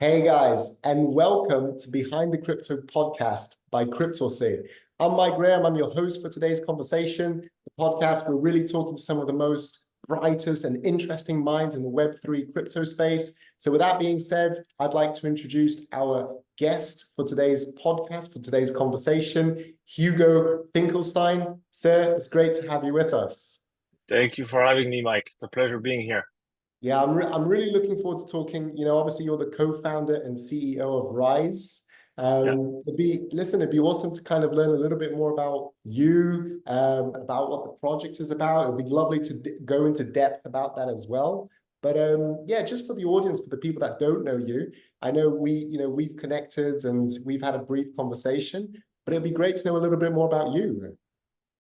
Hey guys, and welcome to Behind the Crypto podcast by Cryptorsy. I'm Mike Graham. I'm your host for today's conversation. The podcast, we're really talking to some of the most brightest and interesting minds in the Web3 crypto space. So with that being said, I'd like to introduce our guest for today's podcast, for today's conversation, Hugo Finkelstein. Sir, it's great to have you with us. Thank you for having me, Mike. It's a pleasure being here. Yeah, I'm really looking forward to talking. Obviously you're the co-founder and CEO of Rise. Yeah. It'd be awesome to kind of learn a little bit more about you, about what the project is about. It'd be lovely to go into depth about that as well. But yeah, just for the audience, for the people that don't know you, I know we've connected and we've had a brief conversation, but it'd be great to know a little bit more about you.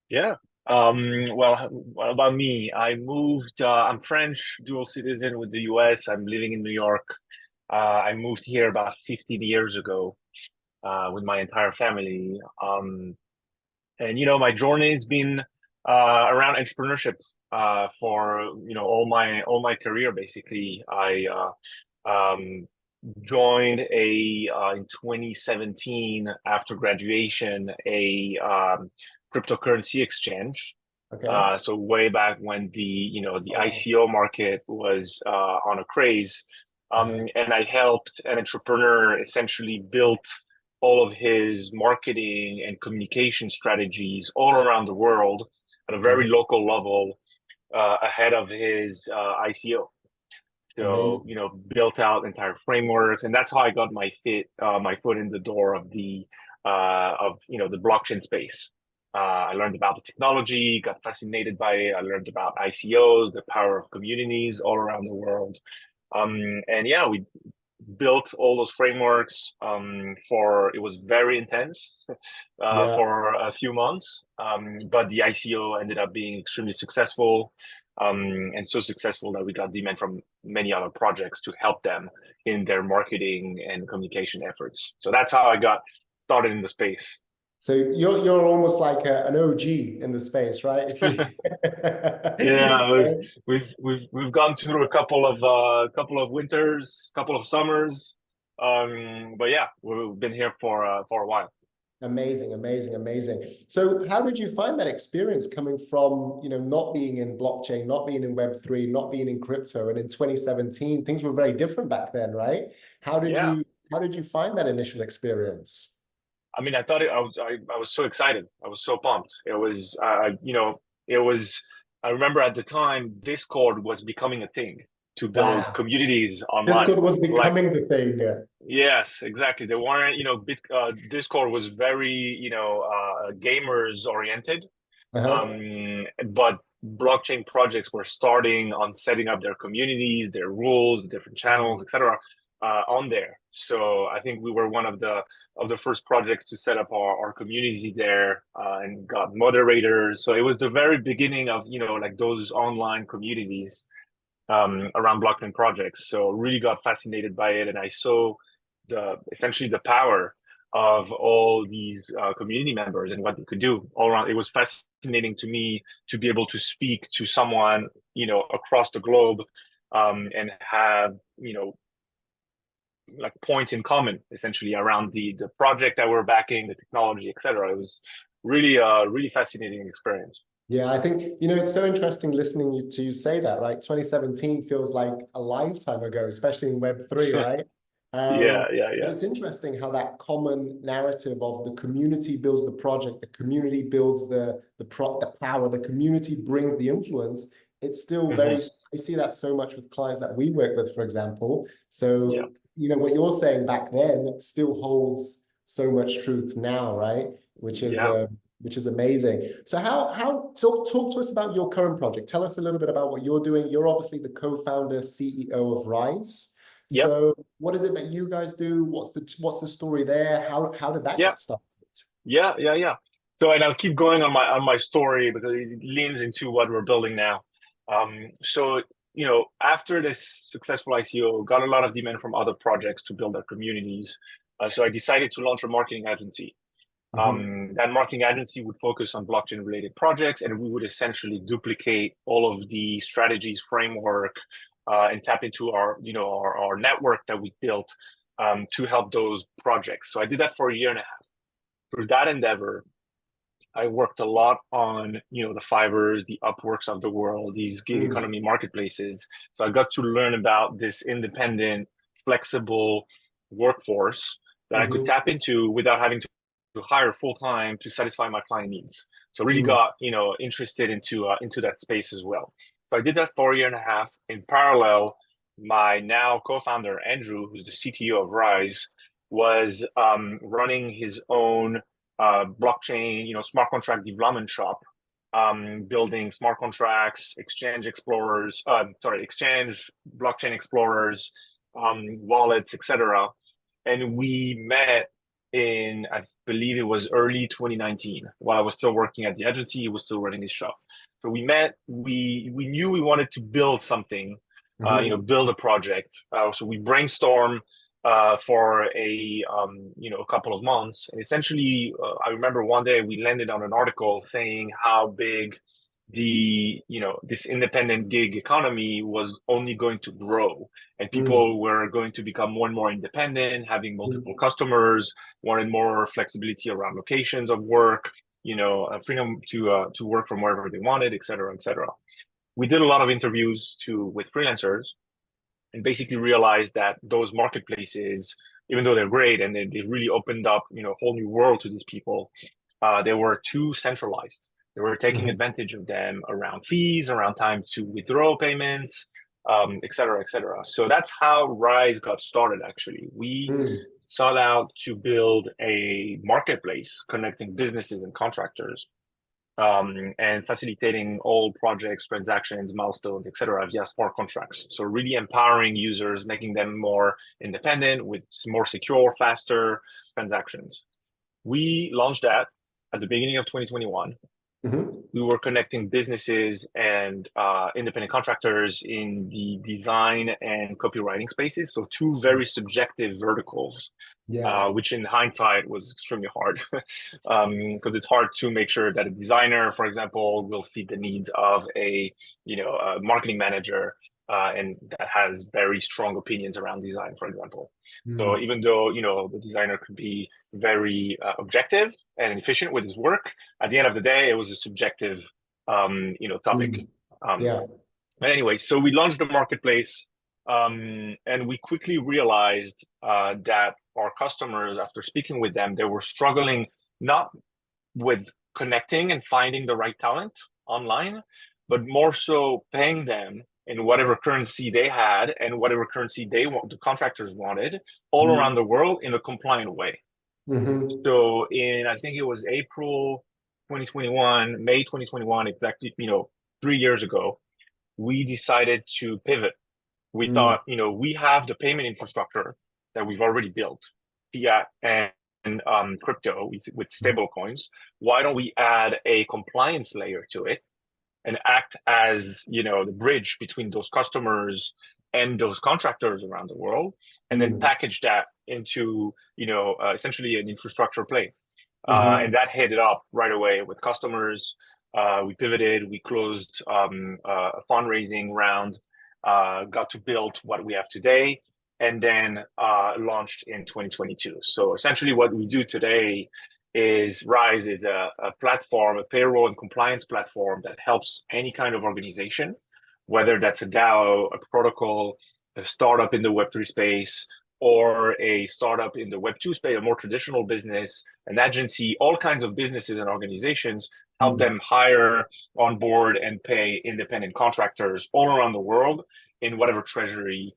Yeah. Well, what about me? I'm French, dual citizen with the US. I'm living in New York. I moved here about 15 years ago, with my entire family. And my journey has been around entrepreneurship for all my career. Basically, I joined a in 2017 after graduation a cryptocurrency exchange. Okay. So way back when the ICO market was on a craze, and I helped an entrepreneur essentially build all of his marketing and communication strategies all around the world at a very Amazing. local level ahead of his ICO. So, Amazing. built out entire frameworks, and that's how I got my foot in the door of the blockchain space. I learned about the technology, got fascinated by it. I learned about ICOs, the power of communities all around the world. And yeah, we built all those frameworks it was very intense Yeah. for a few months, but the ICO ended up being extremely successful, and so successful that we got demand from many other projects to help them in their marketing and communication efforts. So that's how I got started in the space. So you're almost like an OG in the space, right? If you Yeah, we've gone through a couple of winters, couple of summers, but yeah, we've been here for a while. Amazing, amazing, amazing. So how did you find that experience coming from, not being in blockchain, not being in Web3, not being in crypto, and in 2017, things were very different back then, right? How did Yeah, you how did you find that initial experience? I mean, I was so excited. I was so pumped. It was. I remember at the time, Discord was becoming a thing to build Wow. communities online. Discord was Like, becoming the thing. yes, exactly. They weren't, Discord was very, gamers oriented. Uh-huh. But blockchain projects were starting on setting up their communities, their rules, different channels, etc., on there. So I think we were one of the first projects to set up our community there, and got moderators. So it was the very beginning of like those online communities around blockchain projects. So really got fascinated by it, and I saw essentially the power of all these community members and what they could do all around. It was fascinating to me to be able to speak to someone across the globe, and have like points in common essentially around the project that we're backing, the technology, etc. It was really really fascinating experience. Yeah, I think, it's so interesting listening to you say that, right? 2017 feels like a lifetime ago, especially in Web3, right? Yeah, yeah, But yeah. it's interesting how that common narrative of the community builds the project, the community builds the power, the community brings the influence. It's still Hmm. very, I see that so much with clients that we work with, for example. Yeah, So, what you're saying back then still holds so much truth now, right? Which is yeah. which is amazing. So how talk to us about your current project. Tell us a little bit about what you're doing. You're obviously the co-founder, CEO of Rise. Yep. So what is it that you guys do? What's the story there? How did that Yeah. get started? Yeah, yeah, yeah. So, and I'll keep going on my story because it leans into what we're building now. So, after this successful ICO, got a lot of demand from other projects to build their communities. So I decided to launch a marketing agency. Mhm. That marketing agency would focus on blockchain related projects, and we would essentially duplicate all of the strategies, framework, and tap into our network that we built, to help those projects. So I did that for a year and a half. Through that endeavor, I worked a lot on, the Fivers, the Upworks of the world, these gig economy marketplaces. So I got to learn about this independent, flexible workforce that I could tap into without having to hire full time to satisfy my client needs. So really got, interested into that space as well. So I did that for a year and a half. In parallel, my now co-founder, Andrew, who's the CTO of Rise, was running his own blockchain, smart contract development shop, building smart contracts, exchange blockchain explorers, wallets, etc. And we met in, I believe it was early 2019, while I was still working at the agency. He was still running his shop. So we met. We knew we wanted to build something, build a project. So we brainstormed for a couple of months, and essentially I remember one day we landed on an article saying how big this independent gig economy was only going to grow, and people were going to become more and more independent, having multiple customers, wanted more flexibility around locations of work, freedom to work from wherever they wanted, et cetera, et cetera. We did a lot of interviews with freelancers, and basically realized that those marketplaces, even though they're great and they really opened up, a whole new world to these people, they were too centralized. They were taking advantage of them around fees, around time to withdraw payments, et cetera, et cetera. So that's how Rise got started, actually. We sought out to build a marketplace connecting businesses and contractors, and facilitating all projects, transactions, milestones, et cetera, via smart contracts. So really empowering users, making them more independent with more secure, faster transactions. We launched that at the beginning of 2021. We were connecting businesses and independent contractors in the design and copywriting spaces. So two very subjective verticals, which in hindsight was extremely hard, because it's hard to make sure that a designer, for example, will fit the needs of a marketing manager, and that has very strong opinions around design, for example. So even though the designer could be very objective and efficient with his work, at the end of the day, it was a subjective topic. But anyway, so we launched the marketplace, and we quickly realized that our customers, after speaking with them, they were struggling not with connecting and finding the right talent online, but more so paying them in whatever currency they had and whatever currency the contractors wanted, all around the world in a compliant way. So I think it was April 2021, May 2021, exactly, 3 years ago, we decided to pivot. We thought, we have the payment infrastructure that we've already built, fiat and crypto with stable coins. Why don't we add a compliance layer to it and act as, the bridge between those customers and those contractors around the world, and then package that into, essentially an infrastructure play. And that hit it off right away with customers. We pivoted, we closed a fundraising round, got to build what we have today, and then launched in 2022. So essentially what we do today is Rise is a platform, a payroll and compliance platform that helps any kind of organization, whether that's a DAO, a protocol, a startup in the Web3 space, or a startup in the Web2 space, a more traditional business, an agency, all kinds of businesses and organizations, help them hire, onboard, and pay independent contractors all around the world in whatever treasury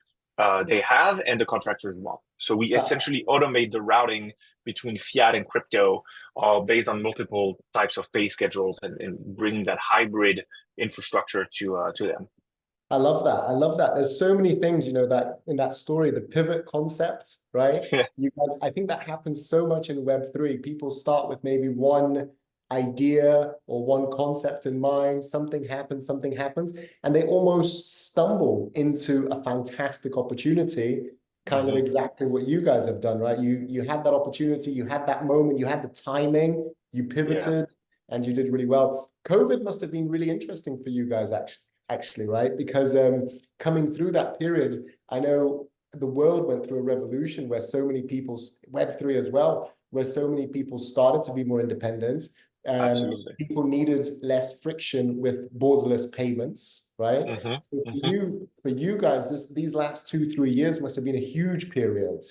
they have and the contractors want. So we essentially automate the routing between fiat and crypto, based on multiple types of pay schedules, and bring that hybrid infrastructure to them. I love that. I love that. There's so many things, that in that story, the pivot concept, right? You guys, I think that happens so much in Web3. People start with maybe one idea or one concept in mind, something happens, and they almost stumble into a fantastic opportunity, kind of exactly what you guys have done, right? You had that opportunity, you had that moment, you had the timing, you pivoted, and you did really well. COVID must have been really interesting for you guys, actually, right? Because coming through that period, I know the world went through a revolution where so many people, Web3 as well, where so many people started to be more independent. Absolutely. People needed less friction with borderless payments, right? Hmm. So Hmm. for you guys, these last 2, 3 years must have been a huge period.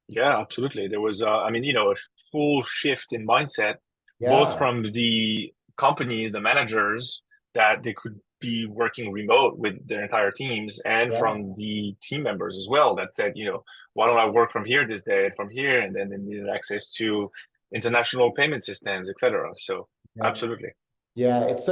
Yeah, absolutely. There was, I mean, a full shift in mindset, both Yeah, from the companies, the managers, that they could be working remote with their entire teams, and yeah, from the team members as well that said, why don't I work from here this day and from here, and then they needed access to international payment systems, etc. So, yeah. absolutely. Yeah, it's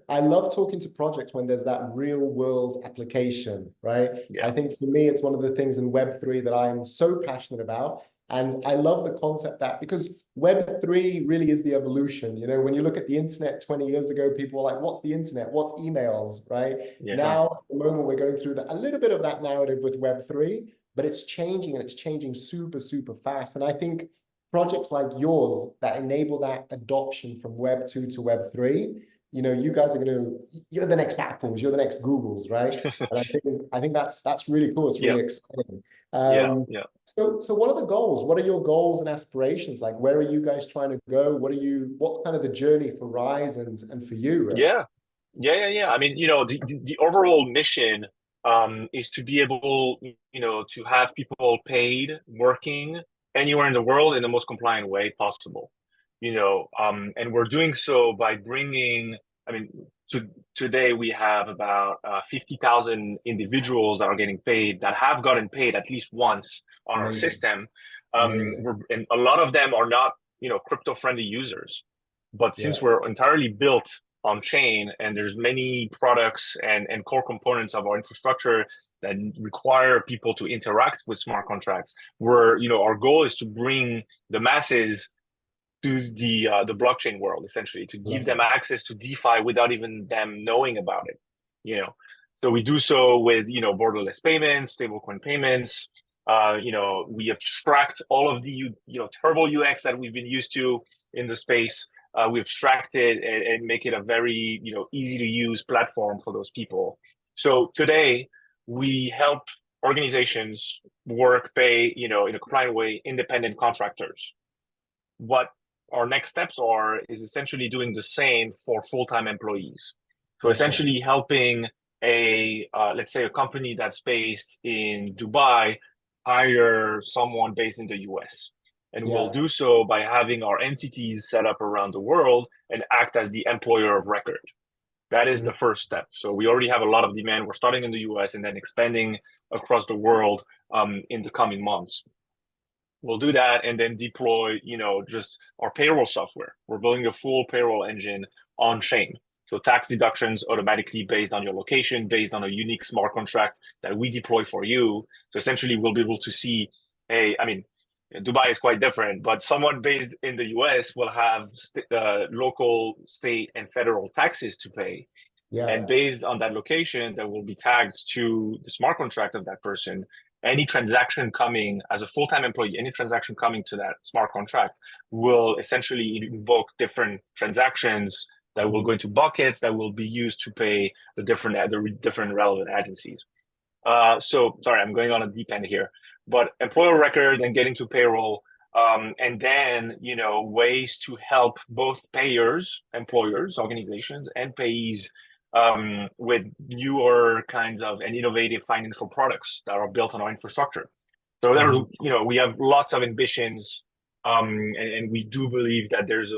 I love talking to projects when there's that real world application, right? I Yeah. think for me, it's one of the things in Web3 that I'm so passionate about. And I love the concept that because Web3 really is the evolution. When you look at the internet 20 years ago, people were like, what's the internet? What's emails, right? Yeah. Now, at the moment, we're going through a little bit of that narrative with Web3, but it's changing and it's changing super, super fast. And I think projects like yours that enable that adoption from Web 2 to Web 3, you guys are you're the next Apples, you're the next Googles, right? And I think that's really cool. It's Yeah. really exciting. Yeah. Um, Yeah. so what are the goals? What are your goals and aspirations? Like, where are you guys trying to go? What's kind of the journey for Rise and for you, really? Yeah. Yeah. I mean, the overall mission is to be able, to have people paid working anywhere in the world in the most compliant way possible. And we're doing so by bringing, I mean, today we have about 50,000 individuals that are getting paid, that have gotten paid at least once on our Amazing. system. Amazing. And a lot of them are not, crypto friendly users. But Yeah. since we're entirely built on chain, and there's many products and core components of our infrastructure that require people to interact with smart contracts, our goal is to bring the masses to the blockchain world, essentially, to give Love them it. access to DeFi without even them knowing about it. You know, so we do so with borderless payments, stablecoin payments. We abstract all of the terrible UX that we've been used to in the space. We abstract it and make it a very easy to use platform for those people. So today we help organizations pay in a compliant way independent contractors. What our next steps are is essentially doing the same for full-time employees. So Awesome. essentially helping let's say a company that's based in Dubai hire someone based in the US. And we'll Yeah. do so by having our entities set up around the world and act as the employer of record. That is Mhm. the first step. So we already have a lot of demand. We're starting in the US and then expanding across the world in the coming months. We'll do that and then deploy, just our payroll software. We're building a full payroll engine on chain. So tax deductions automatically based on your location, based on a unique smart contract that we deploy for you. So essentially, we'll be able to see, hey, I mean, Dubai is quite different, but someone based in the US will have local, state, and federal taxes to pay. And Yeah. based on that location that will be tagged to the smart contract of that person, any transaction coming as a full-time employee, any transaction coming to that smart contract will essentially invoke different transactions that will Mhm. go into buckets that will be used to pay the different relevant agencies. So sorry, I'm going on a deep end here, but employer record and getting to payroll, and then ways to help both payers, employers, organizations, and payees with newer kinds of and innovative financial products that are built on our infrastructure. So there's Mhm. we have lots of ambitions, and we do believe that there's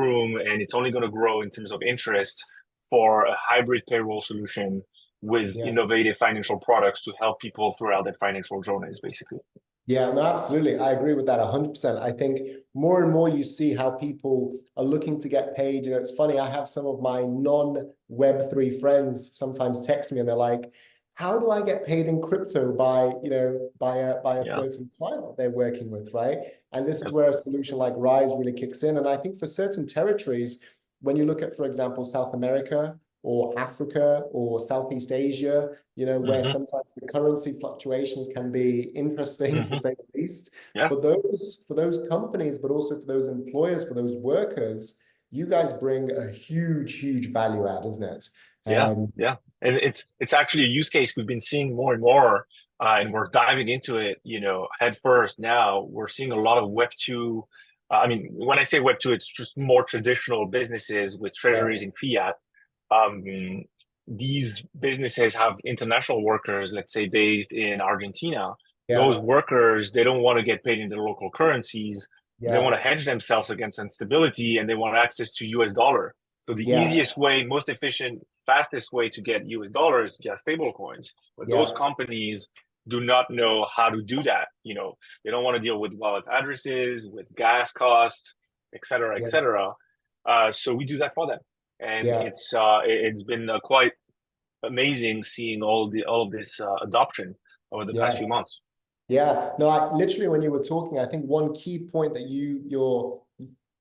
room, and it's only going to grow in terms of interest for a hybrid payroll solution with Yeah. innovative financial products to help people throughout their financial journeys, basically. Yeah, no, absolutely. I agree with that 100%. I think more and more you see how people are looking to get paid. It's funny, I have some of my non-Web3 friends sometimes text me and they're like, how do I get paid in crypto by a Yeah. certain client that they're working with, right? And this is Yeah. where a solution like Rise really kicks in. And I think for certain territories, when you look at, for example, South America or Africa or Southeast Asia, where Mm-hmm. sometimes the currency fluctuations can be interesting to Mm-hmm. say the least. Yeah. For those companies, but also for those employers, for those workers, you guys bring a huge, huge value add, isn't it? Yeah, yeah, and it's actually a use case we've been seeing more and more, and we're diving into it, head first. Now we're seeing a lot of Web two. I mean, when I say Web two, it's just more traditional businesses with Yeah, treasuries in fiat. Um, these businesses have international workers, let's say based in Argentina. Those yeah, workers, they don't want to get paid in their local currencies. They want yeah, to hedge themselves against instability, and they want access to US dollar. So the yeah, easiest way, most efficient, fastest way to get US dollars is via stable coins. But those yeah, companies do not know how to do that. They don't want to deal with wallet addresses, with gas costs, et cetera, et yeah, cetera. So we do that for them, and yeah, it's been quite amazing seeing all of this adoption over the past yeah. few months. Yeah, no, I literally when you were talking, I think one key point that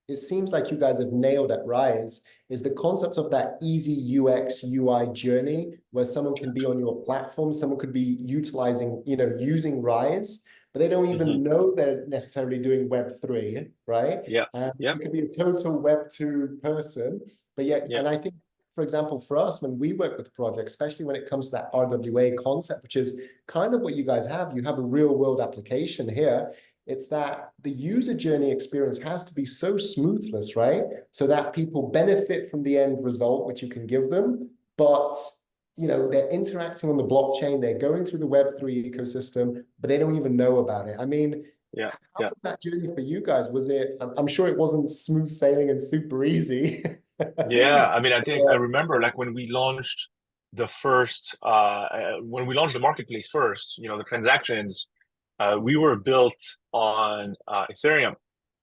it seems like you guys have nailed at Rise is the concept of that easy UX UI journey where someone can be on your platform, someone could be utilizing, using Rise, but they don't Hmm. even know they're necessarily doing Web3, right? Yeah, yeah, It could be a total Web2 person, but yeah, yeah. and I think, for example, for us, when we work with projects, especially when it comes to that RWA concept, which is kind of what you guys have. You have a real world application here. It's that the user journey experience has to be so smoothless, right? So that people benefit from the end result, which you can give them, but they're interacting on the blockchain, they're going through the Web3 ecosystem, but they don't even know about it. I mean, Yeah, how yeah. was that journey for you guys? Was it, I'm sure it wasn't smooth sailing and super easy. Yeah, I mean, I think I Yeah. remember like when we launched when we launched the marketplace first, the transactions, we were built on Ethereum.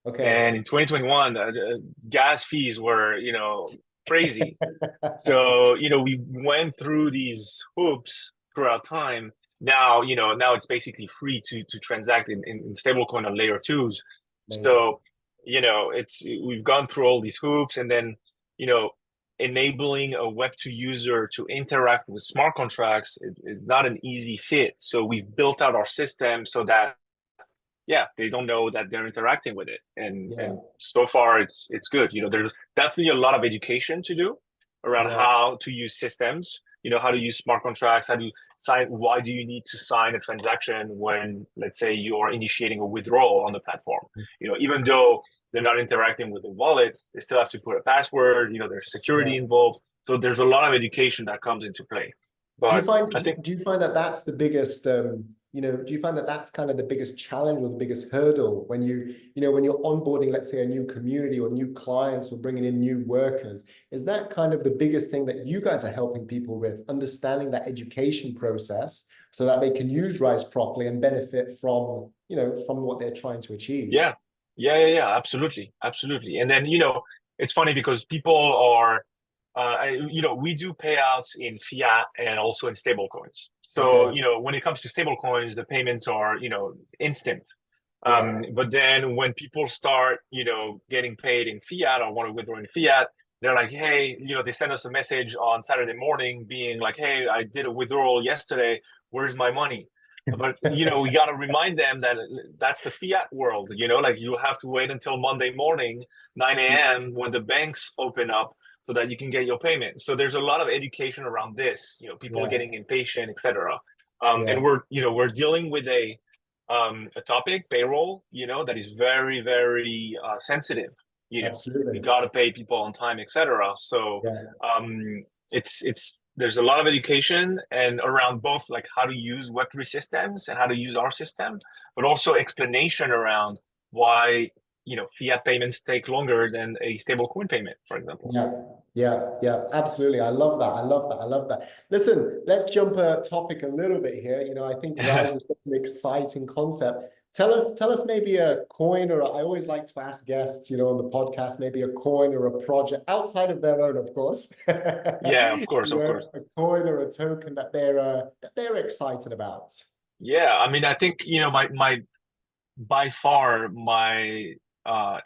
Okay. And in 2021, gas fees were, crazy. So, we went through these hoops throughout time. Now, now it's basically free to transact in stablecoin on layer twos. Amazing. So, we've gone through all these hoops, and then, you know, enabling a Web2 user to interact with smart contracts is not an easy fit. So we've built out our system so that, yeah, they don't know that they're interacting with it. And Yeah. so far it's good. There's definitely a lot of education to do around Yeah. how to use systems, how to use smart contracts, how to sign, why do you need to sign a transaction when, let's say, you're initiating a withdrawal on the platform. Even though they're not interacting with the wallet, they still have to put a password, there's security Yeah. involved. So there's a lot of education that comes into play. Do you But find I think, do you find that that's the biggest do you find that that's kind of the biggest challenge or the biggest hurdle when when you're onboarding, let's say, a new community or new clients or bringing in new workers? Is that kind of the biggest thing that you guys are helping people with, understanding that education process so that they can use Rise properly and benefit from, from what they're trying to achieve? yeah, yeah, absolutely, absolutely. And then, it's funny because people are, we do payouts in fiat and also in stable coins. So, Okay. when it comes to stable coins, the payments are, instant. Yeah. But then when people start, getting paid in fiat or want to withdraw in fiat, they're like, hey, they send us a message on Saturday morning being like, hey, I did a withdrawal yesterday. Where's my money? But we got to remind them that that's the fiat world. Like you have to wait until Monday morning, 9 a.m. when the banks open up so that you can get your payment. So there's a lot of education around this. People are Yeah. getting impatient, etc. Yeah. And we're dealing with a topic, payroll, that is very, very sensitive. We Absolutely. got to pay people on time, etc. So Yeah. it's there's a lot of education and around both like how to use Web3 systems and how to use our system, but also explanation around why fiat payments take longer than a stable coin payment, for example. Yeah, yeah, absolutely. I love that. I love that. I love that. Listen, let's jump a topic a little bit here. I think Rise is such an exciting concept. Tell us maybe a coin I always like to ask guests, on the podcast, maybe a coin or a project outside of their own, of course. Yeah, of course, of course. A coin or a token that they're excited about. Yeah, I mean, I think my by far my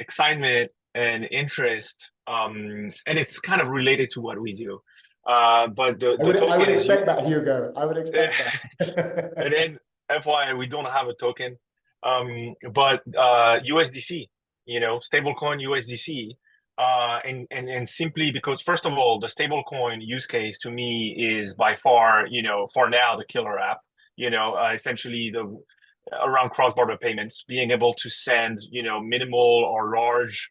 excitement and interest, and it's kind of related to what we do. But the I would token is you, expect that, Hugo. I would and expect that. then FYI, we don't have a token, but USDC, stablecoin USDC. And simply because, first of all, the stablecoin use case to me is by far, for now, the killer app. Essentially the around cross-border payments, being able to send, minimal or large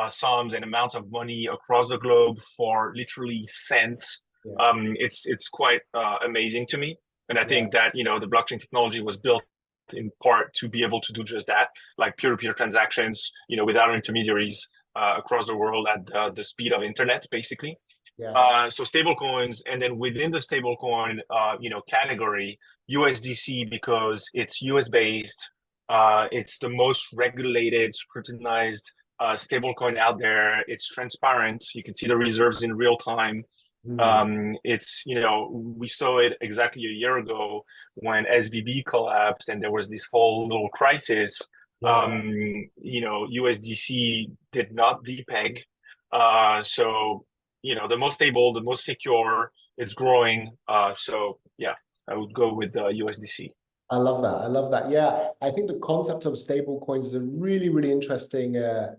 sums and amounts of money across the globe for literally cents. Yeah. It's quite amazing to me, and I Yeah. think that the blockchain technology was built in part to be able to do just that, like peer-to-peer transactions, without intermediaries across the world at the speed of internet, basically. Yeah. So stable coins, and then within the stablecoin, category, USDC, because it's US based, it's the most regulated, scrutinized stablecoin out there. It's transparent. You can see the reserves in real time. Mm. It's, we saw it exactly a year ago when SVB collapsed and there was this whole little crisis. Yeah. USDC did not depeg. So, the most stable, the most secure, it's growing. So yeah, I would go with USDC. I love that. I love that. Yeah, I think the concept of stable coins is a really, really interesting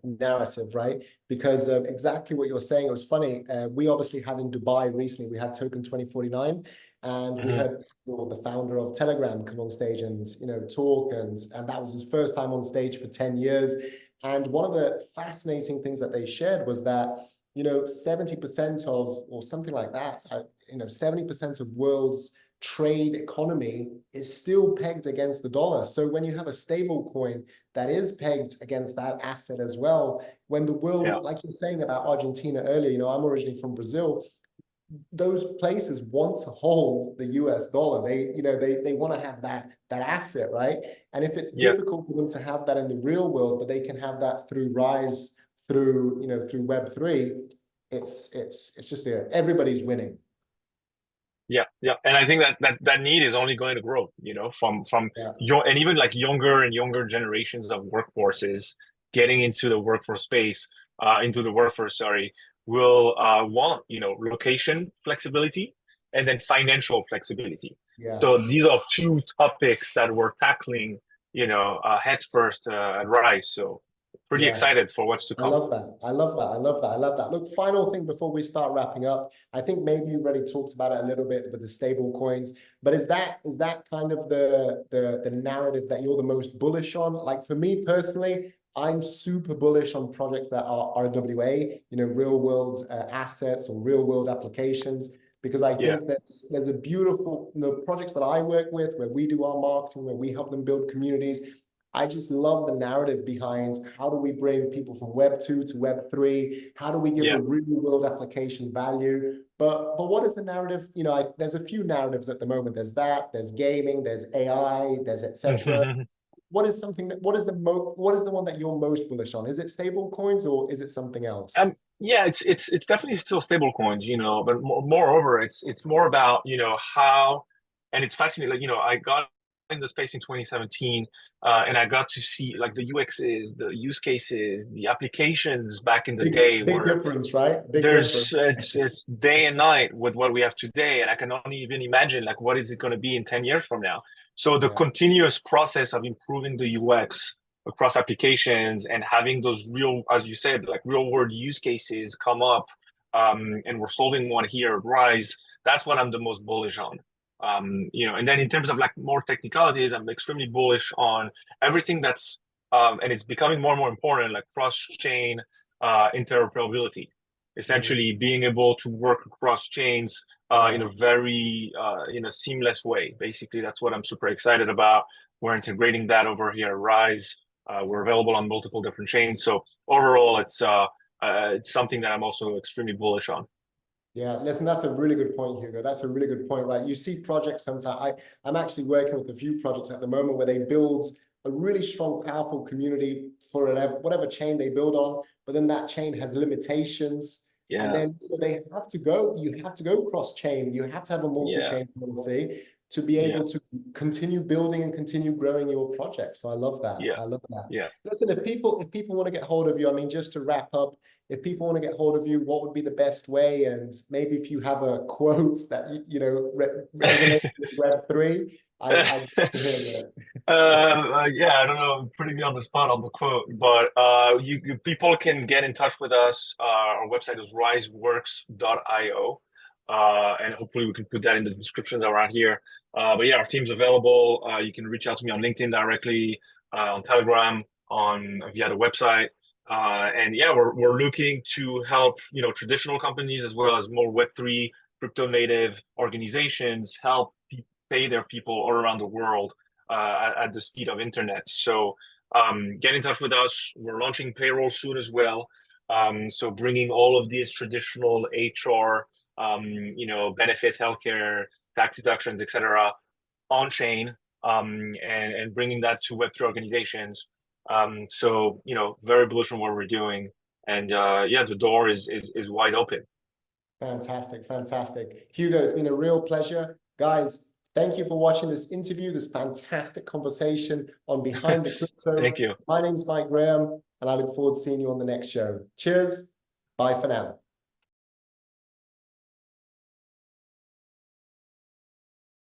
narrative, right? Because exactly what you're saying, it was funny. We obviously had in Dubai recently, we had Token 2049, and we Mm-hmm. had the founder of Telegram come on stage and talk, and that was his first time on stage for 10 years. And one of the fascinating things that they shared was that 70% of, or something like that, 70% of world's trade economy is still pegged against the dollar. So when you have a stable coin that is pegged against that asset as well, when the Yeah. world, like you're saying about Argentina earlier, I'm originally from Brazil, those places want to hold the US dollar. They want to have that asset, right? And if it's Yeah. difficult for them to have that in the real world, but they can have that through Rise, through Web3, it's just everybody's winning. Yeah, yeah, and I think that need is only going to grow. From Yeah. your and even like younger and younger generations of workforces getting into the workforce space, sorry, will want location flexibility and then financial flexibility. Yeah. So these are two topics that we're tackling, heads first at Rise. So pretty Yeah. excited for what's to I come. love that. I love that. I love that. I love that. Look, final thing before we start wrapping up. I think maybe you already talked about it a little bit with the stable coins, but is that kind of the narrative that you're the most bullish on? Like for me personally, I'm super bullish on projects that are RWA, real world assets or real world applications, because I Yeah, think that there's a beautiful, projects that I work with where we do our marketing, where we help them build communities. I just love the narrative behind how do we bring people from Web 2 to Web 3? How do we give yeah. a real world application value? But what is the narrative? There's a few narratives at the moment. There's gaming, there's AI, there's etc. What is what is the one that you're most bullish on? Is it stable coins or is it something else? Yeah, it's definitely still stable coins, but moreover, it's more about, how, and it's fascinating. Like, I got in the space in 2017, and I got to see like the UXs, the use cases, the applications back in the day Big where difference, right? Big there's difference. it's day and night with what we have today, and I can only even imagine like what is it going to be in 10 years from now. So the Yeah. continuous process of improving the UX across applications and having those real, as you said, like real world use cases come up, and we're solving one here at Rise. That's what I'm the most bullish on. And then in terms of like more technicalities, I'm extremely bullish on everything that's and it's becoming more and more important, like cross-chain interoperability, Mm. essentially being able to work across chains in Yeah. a very in a seamless way. Basically, that's what I'm super excited about. We're integrating that over here at Rise. We're available on multiple different chains. So overall, it's something that I'm also extremely bullish on. Yeah, listen, that's a really good point, Hugo. That's a really good point, right? You see projects sometimes. I'm actually working with a few projects at the moment where they build a really strong, powerful community for whatever chain they build on, but then that chain has limitations. And Yeah, then you have to go cross-chain. You have to have a yeah, multi-chain policy to be yeah, able to continue building and continue growing your project. So I love that. yeah, I love that. yeah. Listen, if people want to get hold of you, I mean, just to wrap up, if people want to get hold of you, what would be the best way? And maybe if you have a quote that resonates with Web3, I love to hear that. Yeah, I don't know, putting me on the spot on the quote, but people can get in touch with us. Our website is riseworks.io, and hopefully we can put that in the descriptions around here. But yeah, our team's available. You can reach out to me on LinkedIn directly, on Telegram, on via the website. And yeah, we're looking to help traditional companies as well as more Web3 crypto native organizations help pay their people all around the world at the speed of internet. So get in touch with us. We're launching payroll soon as well. So bringing all of these traditional HR, benefits, healthcare, tax deductions, etc., on chain, and bringing that to Web3 organizations. So very bullish on what we're doing, and yeah, the door is wide open. Fantastic, fantastic. Hugo, it's been a real pleasure. Guys, thank you for watching this interview, this fantastic conversation on Behind the Crypto. Thank you. My name's Mike Graham, and I look forward to seeing you on the next show. Cheers. Bye for now.